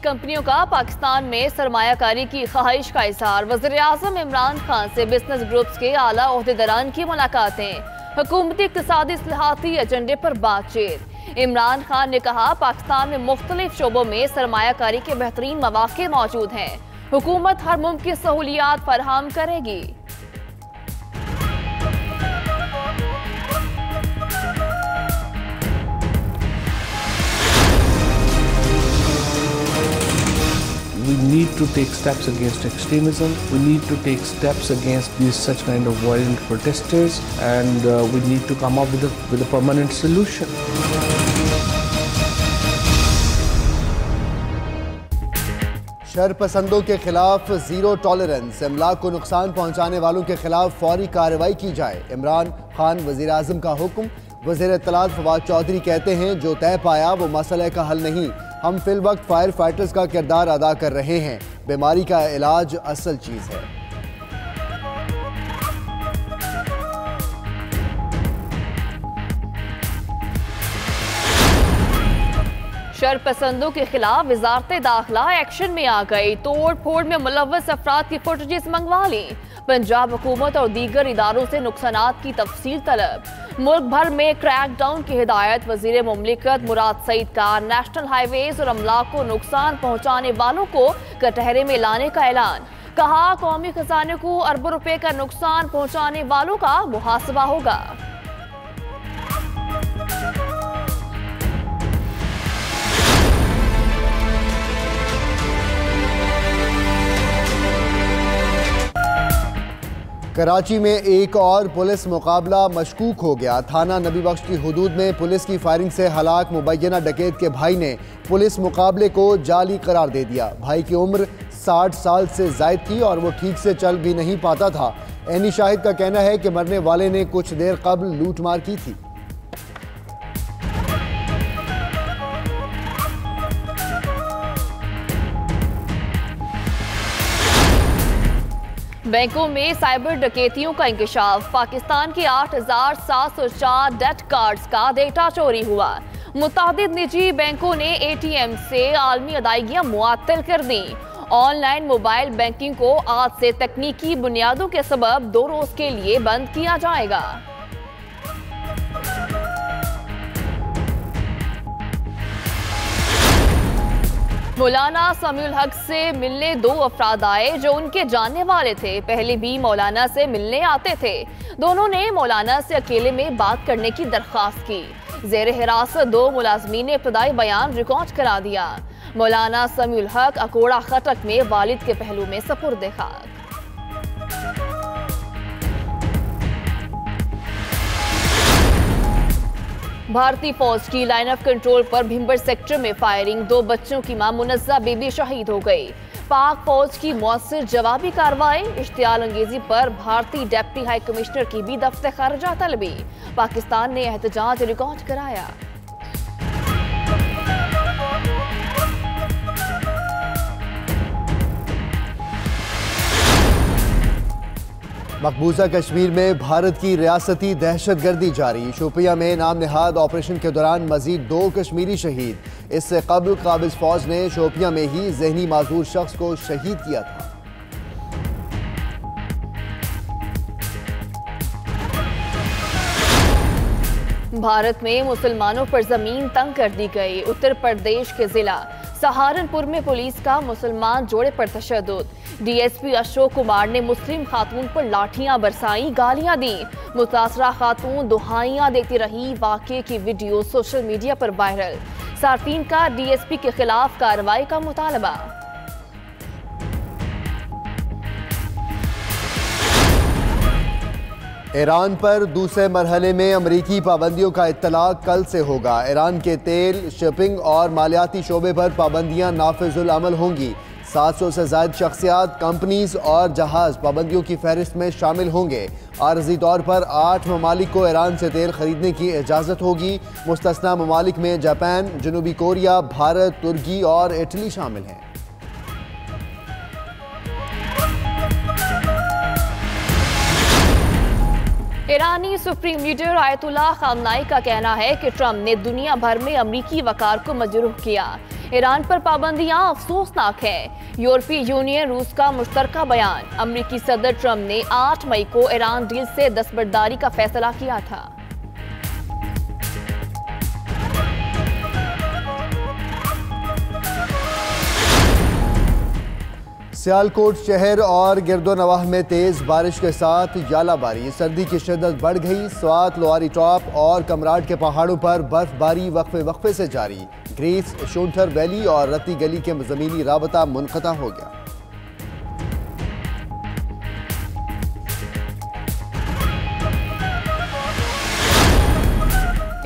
कंपनियों का पाकिस्तान में सरमायाकारी की ख्वाहिश का इजहार। वज़ीर-ए-आज़म इमरान खान से बिजनेस ग्रुप्स के आला ओहदेदारान की मुलाकातें। हुकूमती इक़्तिसादी इस्लाहाती एजेंडे पर बातचीत। इमरान खान ने कहा, पाकिस्तान में मुख्तलिफ शोबों में सरमायाकारी के बेहतरीन मौक़े मौजूद हैं। हुकूमत हर मुमकिन सहूलियात फराहम करेगी। We need to take steps against extremism. We need to take steps against these such kind of violent protesters, and we need to come up with a permanent solution. शरपसंदों के खिलाफ जीरो टॉलरेंस। इमलाक को नुकसान पहुंचाने वालों के खिलाफ फौरी कार्रवाई की जाए। इमरान खान वज़ीर-ए-आज़म का हुक्म। वज़ीर इत्तलात फवाद चौधरी कहते हैं, जो तय पाया वो मसले का हल नहीं, हम फिल वक्त फायर फाइटर्स का किरदार अदा कर रहे हैं। बीमारी का इलाज असल चीज़ है। शरपसंदों के खिलाफ वज़ारत दाखिला एक्शन में आ गई। तोड़ फोड़ में मुलव्वस अफराद की फुटेजेस मंगवा ली। पंजाब हुकूमत और दीगर इदारों से नुकसानात की तफसील तलब। मुल्क भर में क्रैक डाउन की हिदायत। वज़ीर मुमलिकत मुराद सईद का नेशनल हाईवेज और अमलाक को नुकसान पहुँचाने वालों को कटहरे में लाने का ऐलान। कहा, कौमी खजाने को अरबों रुपए का नुकसान पहुँचाने वालों का मुहासबा होगा। कराची में एक और पुलिस मुकाबला मशकूक हो गया। थाना नबी बख्श की हुदूद में पुलिस की फायरिंग से हलाक मुबैना डकैत के भाई ने पुलिस मुकाबले को जाली करार दे दिया। भाई की उम्र 60 साल से जायद थी और वो ठीक से चल भी नहीं पाता था। एनी शाहिद का कहना है कि मरने वाले ने कुछ देर कबल लूटमार की थी। बैंकों में साइबर डकैतियों का इंकशाफ। पाकिस्तान के 8,704 डेट कार्ड्स का डेटा चोरी हुआ। मुतादिद निजी बैंकों ने ATM से आलमी अदायगियां मुअत्तल कर दी। ऑनलाइन मोबाइल बैंकिंग को आज से तकनीकी बुनियादों के सबब 2 रोज के लिए बंद किया जाएगा। मौलाना समीउल हक से मिलने 2 अफराद आए जो उनके जानने वाले थे। पहले भी मौलाना से मिलने आते थे। दोनों ने मौलाना से अकेले में बात करने की दरख्वास्त की। जेर हिरासत 2 मुलाजमीन ने इब्तदाई बयान रिकॉर्ड करा दिया। मौलाना समीउल हक अकोड़ा खटक में वालिद के पहलू में सपुर्द खाक। भारतीय फौज की लाइन ऑफ कंट्रोल पर भिंबर सेक्टर में फायरिंग। 2 बच्चों की मां मुनज़्ज़ा बीबी शहीद हो गई। पाक फौज की मौसर जवाबी कार्रवाई। इश्तियाल अंगेजी पर भारतीय डिप्टी हाई कमिश्नर की भी दफ्तर खारजा तलबी। पाकिस्तान ने एहतजाज रिकॉर्ड कराया। मकबूजा कश्मीर में भारत की रियासती दहशतगर्दी जारी। शोपिया में नाम नहाद ऑपरेशन के दौरान मजीद 2 कश्मीरी शहीद। इससे कबल काबिज फौज ने शोपिया में ही जहनी माजूर शख्स को शहीद किया था। भारत में मुसलमानों पर जमीन तंग कर दी गई। उत्तर प्रदेश के जिला सहारनपुर में पुलिस का मुसलमान जोड़े पर तशद्दुद। DSP अशोक कुमार ने मुस्लिम खातून पर लाठियां बरसाई, गालियां दी। मुतासरा खातून दुहाइयां देती रही। वाकये की वीडियो सोशल मीडिया पर वायरल। सार्फिन का DSP के खिलाफ कार्रवाई का मुतालबा। ईरान पर दूसरे मरहले में अमरीकी पाबंदियों का इत्तलाक कल से होगा। ईरान के तेल, शिपिंग और मालियाती शोबे पर पाबंदियां नाफिजुल अमल होंगी। 700 से ज़ायद शख्सियात, कंपनीज और जहाज पाबंदियों की फहरिस्त में शामिल होंगे। आर्जी तौर पर 8 ममालिक को ईरान से तेल खरीदने की इजाज़त होगी। मुस्तस्ना ममालिक में जापान, जनूबी कोरिया, भारत, तुर्की और इटली शामिल हैं। ईरानी सुप्रीम लीडर आयतुल्लाह खामनाई का कहना है कि ट्रंप ने दुनिया भर में अमरीकी वकार को मजरूह किया। ईरान पर पाबंदियां अफसोसनाक हैं। यूरोपीय यूनियन रूस का मुश्तरका बयान। अमरीकी सदर ट्रंप ने 8 मई को ईरान डील से दस्तबरदारी का फैसला किया था। सियालकोट शहर और गिरदोनवाह में तेज बारिश के साथ यालाबारी। सर्दी की शिद्दत बढ़ गई। स्वात, लोहारी टॉप और कमराट के पहाड़ों पर बर्फबारी वक्फे वक्फे से जारी। ग्रीस, शोंथर वैली और रत्ती गली के ज़मीनी राबता मुनक़ता हो गया।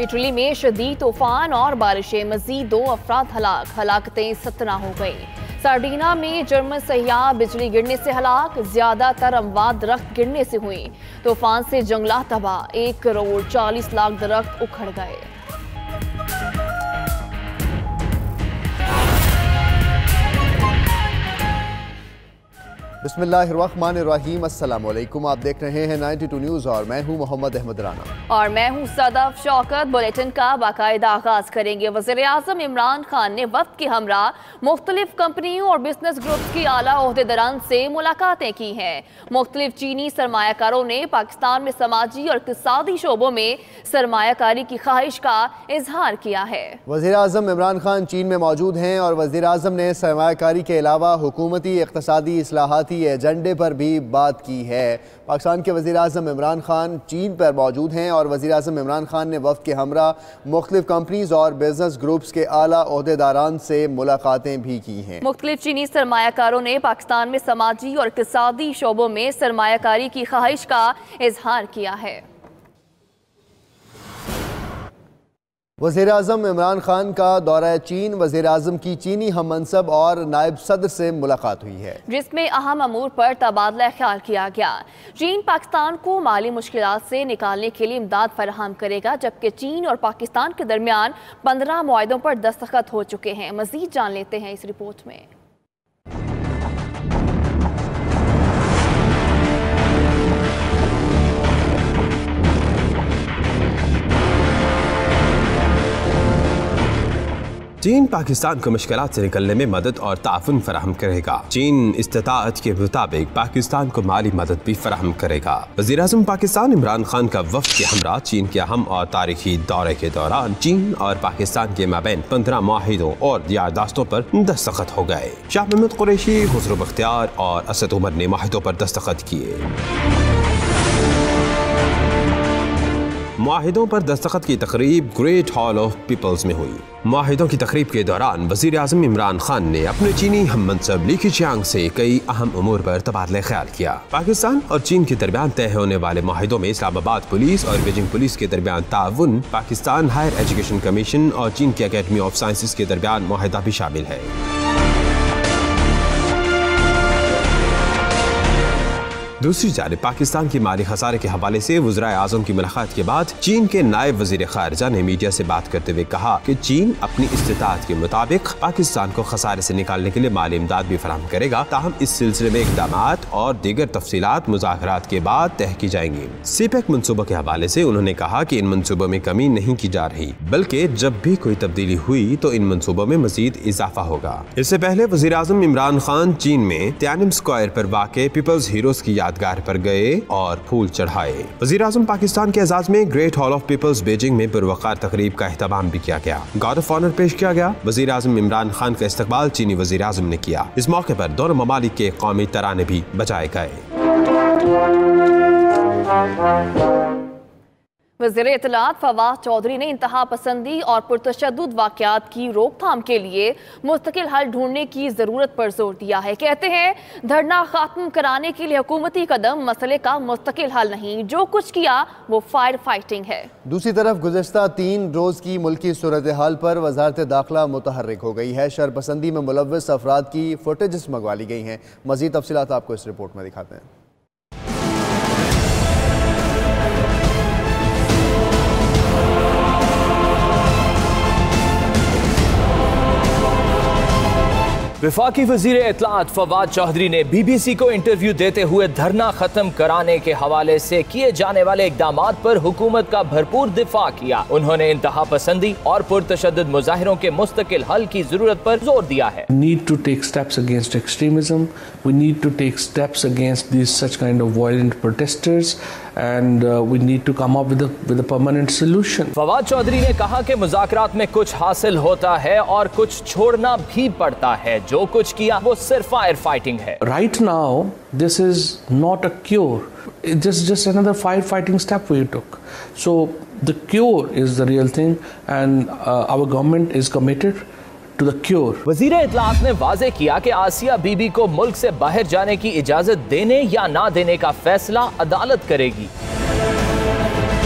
इटली में शदीद तूफान और बारिशें, मजीद 2 अफराद हलाक। हलाकतें 17 हो गई। सार्डिना में जर्मन सयाह बिजली गिरने से हलाक। ज्यादातर अमवात दरख्त गिरने से हुई। तूफान से जंगलात तबाह। 1 करोड़ 40 लाख दरख्त उखड़ गए। बिस्मिल्लाहिर्रहमानिर्रहीम। अस्सलाम वालेकुम। आप देख रहे हैं 92 न्यूज़ और मैं हूं मोहम्मद अहमद राना और मैं हूं सदफ शौकत। बुलेटिन का बाकायदा आगाज करेंगे। वज़ीर-ए-आज़म इमरान खान ने वफ्द के हमरा मुख्तलिफ कंपनियों और बिजनेस ग्रुप्स की आला ओहदेदारान से मुलाकातें की हैं। मुख्तलिफ चीनी सरमायाकारों ने पाकिस्तान में समाजी और इक़्तिसादी शोबों में सरमायाकारी की ख्वाहिश का इजहार किया है। वज़ीर-ए-आज़म इमरान खान चीन में मौजूद हैं और वज़ीर-ए-आज़म ने सरमायाकारी के अलावा हुकूमती इक़्तिसादी इस्लाहाती एजेंडे पर भी बात की है। पाकिस्तान के वज़ीर-ए-आज़म इमरान खान चीन पर मौजूद हैं और वज़ीर-ए-आज़म इमरान खान ने वफ़द के हमरा मुख्तलिफ कंपनीज और बिजनेस ग्रुप्स के आला ओहदेदारान से मुलाकातें भी की हैं। मुख्तलिफ चीनी सरमायाकारों ने पाकिस्तान में समाजी और इक़्तिसादी शोबों में सरमायाकारी की ख्वाहिश का इजहार किया है। वज़ीर-ए-आज़म इमरान खान का दौरा चीन, वज़ीर-ए-आज़म की चीनी हम मनसब और नायब सदर से मुलाकात हुई है, जिसमें अहम अमूर पर तबादला ख्याल किया गया। चीन पाकिस्तान को माली मुश्किलात से निकालने के लिए इमदाद फराहम करेगा, जबकि चीन और पाकिस्तान के दरमियान 15 मुआहदों पर दस्तखत हो चुके हैं। मजीद जान लेते हैं इस रिपोर्ट में। चीन पाकिस्तान को मुश्किलात से निकलने में मदद और ताउन फराहम करेगा। चीन इस्तिताअत के मुताबिक पाकिस्तान को माली मदद भी फराहम करेगा। वज़ीर-ए-आज़म पाकिस्तान इमरान खान का वफ़द के हमरा चीन के अहम और तारीखी दौरे के दौरान चीन और पाकिस्तान के माबैन 15 मुआहिदों और यारदाश्तों पर दस्तखत हो गए। शाह महमूद कुरैशी, खुसरो बख्तियार और असद उमर ने मुआहिदों पर दस्तखत किए। मुआहिदों पर दस्तखत की तकरीब ग्रेट हॉल ऑफ पीपल्स में हुई। मुआहिदों की तकरीब के दौरान वज़ीर-ए-आज़म इमरान खान ने अपने चीनी हम मनसब ली कीचियांग से कई अहम उमूर पर तबादला ख्याल किया। पाकिस्तान और चीन के दरमियान तय होने वाले मुआहिदों में इस्लामाबाद पुलिस और बीजिंग पुलिस के दरमियान ताउन, पाकिस्तान हायर एजुकेशन कमीशन और चीन की अकेडमी ऑफ साइंसेज के दरमियान मुआहिदा भी शामिल है। दूसरी जानिब पाकिस्तान की माली खसारे के हवाले से वज़ीर-ए-आज़म की मुलाकात के बाद चीन के नायब वज़ीर ख़ारिजा ने मीडिया से बात करते हुए कहा कि चीन अपनी इस्तिताअत के मुताबिक पाकिस्तान को खसारे से निकालने के लिए माली इमदाद भी फराहम करेगा, ताहम इस सिलसिले में इक़दामात और दीगर तफसीलात मुज़ाकरात के बाद तय की जाएंगी। सीपेक मनसूबों के हवाले से उन्होंने कहा कि इन मनसूबों में कमी नहीं की जा रही, बल्कि जब भी कोई तब्दीली हुई तो इन मनसूबों में मजीद इजाफा होगा। इससे पहले वज़ीर-ए-आज़म इमरान खान चीन में त्यानिम स्क्वायर पर वाक़े पीपल्स हीरोज की यादगार पर गए और फूल चढ़ाए। वज़ीर-ए-आज़म पाकिस्तान के एजाज में great hall of peoples Beijing में पुरवकार तकरीब का एहतमाम भी किया गया। गार्ड ऑफ ऑनर पेश किया गया। वज़ीर-ए-आज़म इमरान खान का इस्तकबाल चीनी वज़ीर-ए-आज़म ने किया। इस मौके पर दोनों ममालिक के कौमी तराने भी बजाए गए। वज़ीर इत्तलात फवाद चौधरी ने इंतहा पसंदी और पुरतशद्दुद वाक़यात की रोकथाम के लिए मुस्तकिल हल ढूंढने की ज़रूरत पर जोर दिया है। कहते हैं धरना ख़त्म कराने के लिए हुकूमती कदम मसले का मुस्तकिल हल नहीं, जो कुछ किया वो फायर फाइटिंग है। दूसरी तरफ गुज़श्ता 3 रोज़ की मुल्की सूरत हाल पर वज़ारत दाखिला मुतहर्रिक हो गई है। शरपसंदी में मुलव्वस अफराद की फुटेजेस मंगवा ली गई हैं। मज़ीद तफसीलात आपको इस रिपोर्ट में दिखाते हैं। वफाकी वजीर इत्तलात फवाद चौधरी ने BBC को इंटरव्यू देते हुए धरना खत्म कराने के हवाले से किए जाने वाले इकदामात पर हुकूमत का भरपूर दिफा किया। उन्होंने इंतहा पसंदी और पुरतशद्दुद मुजाहिरों के मुस्तकिल हल की जरूरत पर जोर दिया है। Need to take steps against extremism. We need to take steps against these such kind of violent protesters, and we need to come up with a permanent solution. Fawad Chaudhary ने कहा कि मुज़ाकरात में कुछ हासिल होता है और कुछ छोड़ना भी पड़ता है। जो कुछ किया वो सिर्फ फायर फाइटिंग है। Right now, this is not a cure. It's just another firefighting step we took. So the cure is the real thing, and our government is committed to the cure. वजीर इत्तलात ने वाज़े किया कि आसिया बीबी को मुल्क से बाहर जाने की इजाजत देने या ना देने का फैसला अदालत करेगी।